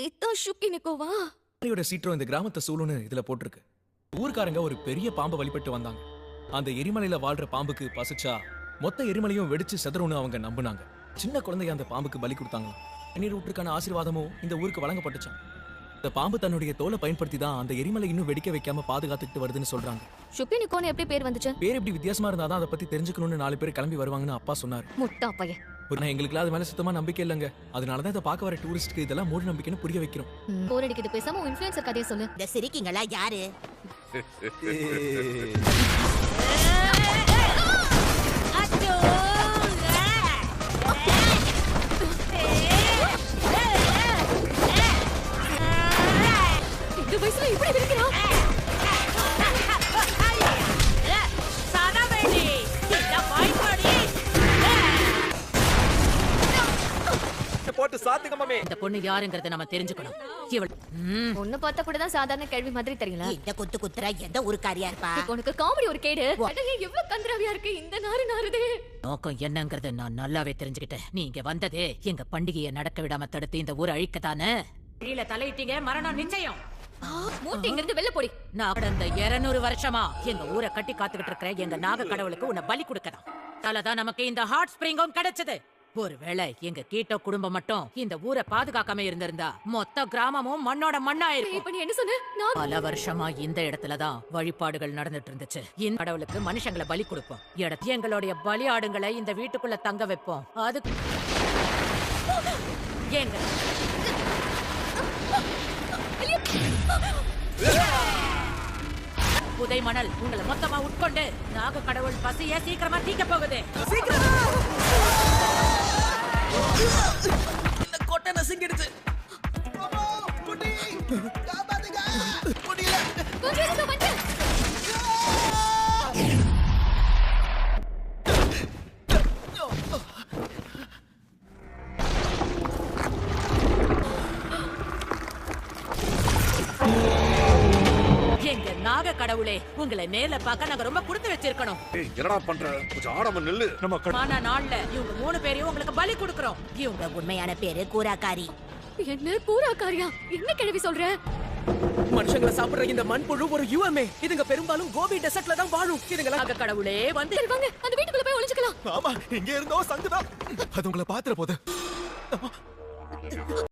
இதான் ஷுக்கினிக்கோவா? சீற்றம் இந்த கிராமத்தை சூழுன்னு இதுல போட்டிருக்கு. ஊர்க்காரங்க ஒரு பெரிய பாம்பை வழிபட்டு வந்தாங்க. அந்த எரிமலையில வாழ்ற பாம்புக்கு பசிச்சா மொத்த எரிமலையும் வெடிச்சு செதறும்னு அவங்க நம்புனாங்க. சின்ன குழந்தைய அந்த பாம்புக்கு பலி கொடுத்தாங்க. தண்ணீர் ஊற்றுக்கான ஆசீர்வாதமும் இந்த ஊருக்கு வழங்கப்பட்டுச்சான். இந்த பாம்பு தன்னுடைய தோலை பயன்படுத்தி தான் அந்த எரிமலை இன்னும் வெடிக்க வைக்காம பாதுகாத்துக்கிட்டு வருதுன்னு சொல்றாங்க. ஷுக்கினிக்கோன்னு எப்படி பேர் வந்துச்சு? பேர் எப்படி வித்தியாசமா இருந்தாதான் அதை பத்தி தெரிஞ்சுக்கணும்னு 4 பேர் கிளம்பி வருவாங்கன்னு அப்பா சொன்னாரு. முட்டா பையன். எங்களுக்கு அது மேல சுத்தமா நம்பிக்கை இல்லைங்க. அதனாலதான் இதை பார்க்க வர டூரிஸ்ட்க்கு இதெல்லாம் மூட நம்பிக்கைன்னு புரிய வைக்கிறோம். போர் அடிக்குது, பேசாம இன்ஃப்ளூயன்சர் கதையை சொல்லு. இந்த சிரிக்கீங்களா யாரு? இந்த வயசுல இப்படி இருக்கிறா? போட்டு சாத்துங்க மாமே. இந்த பொண்ணு யாருங்கறத நாம தெரிஞ்சுக்கணும். இவள் ஒண்ணு பார்த்தா கூட தான் சாதாரண கேள்வி மாதிரி தெரியல. இந்த குத்துறா எந்த ஊருக்காரியா இருப்பா? உனக்கு காமெடி ஒரு கேடு. அடே எவ்வளவு கந்தராவியா இருக்கு இந்த நாறுதே. நோக்கம் என்னங்கறத நான் நல்லாவே தெரிஞ்சுக்கிட்டேன். நீங்க வந்ததே எங்க பண்டிகையை நடக்க விடாம தடுத்து இந்த ஊரை அழிக்கத்தானே. கீழ தலையிட்டீங்க, மரணம் நிச்சயம். மூட்டி இங்க இருந்து வெளில போடி. நான் கடந்த 200 வருஷமா எங்க ஊரை கட்டி காத்துக்கிட்டு இருக்கிற எங்க நாக கடவுளுக்கு உன்னை பலி கொடுக்கதான். தாலதான் நமக்கு இந்த ஹாட் ஸ்பிரிங்கும் கிடைச்சது. ஒருவேளை எங்க கீட்ட குடும்பம் மட்டும் இந்த ஊரை பாதுகாக்காம இருந்திருந்தா மொத்த கிராமமும் மண்ணோட மண்ணாயிருக்கும். இப்ப நீ என்ன சொன்ன? பல வருஷமா இந்த இடத்துலதான் வழிபாடுகள் நடந்துட்டு இருந்துச்சு. இந்த கடவுளுக்கு மனுஷங்களை பலி கொடுப்போம். எங்களுடைய பலி ஆடுங்களை இந்த வீட்டுக்குள்ள தங்க வைப்போம். அதுக்கு ஏங்க புதை மணல் உங்களை மொத்தமா உட்கொண்டு நாக கடவுள் பசிய சீக்கிரமா தீக்க போகுது. இந்த கொட்டை நசுங்கிடுச்சு. எங்க நாக கடவுளே, உங்களை நேர்ல பார்க்க நாங்க ரொம்ப கொடுத்து வச்சிருக்கணும். என்னடா பண்ற? கொஞ்சம் ஆடாம நில்லு. ஆனா நாள்ல இவங்க 3 பேரையும் உங்களுக்கு பலி கொடுக்கிறோம். இவங்க உண்மையான பேரு கூராக்காரி. என்ன கூராக்காரியா? என்ன கிழவி சொல்ற? மனுஷங்களை சாப்பிடுற இந்த மண்புழு ஒரு யுஎம்ஏ. இதுங்க பெரும்பாலும் கோபி டெசர்ட்ல தான் வாழும். இதுங்களா நாக கடவுளே வந்து வாங்க, அந்த வீட்டுக்குள்ள போய் ஒளிஞ்சுக்கலாம். ஆமா, இங்க இருந்தோ சங்குதான். அது உங்களை பாத்துற போது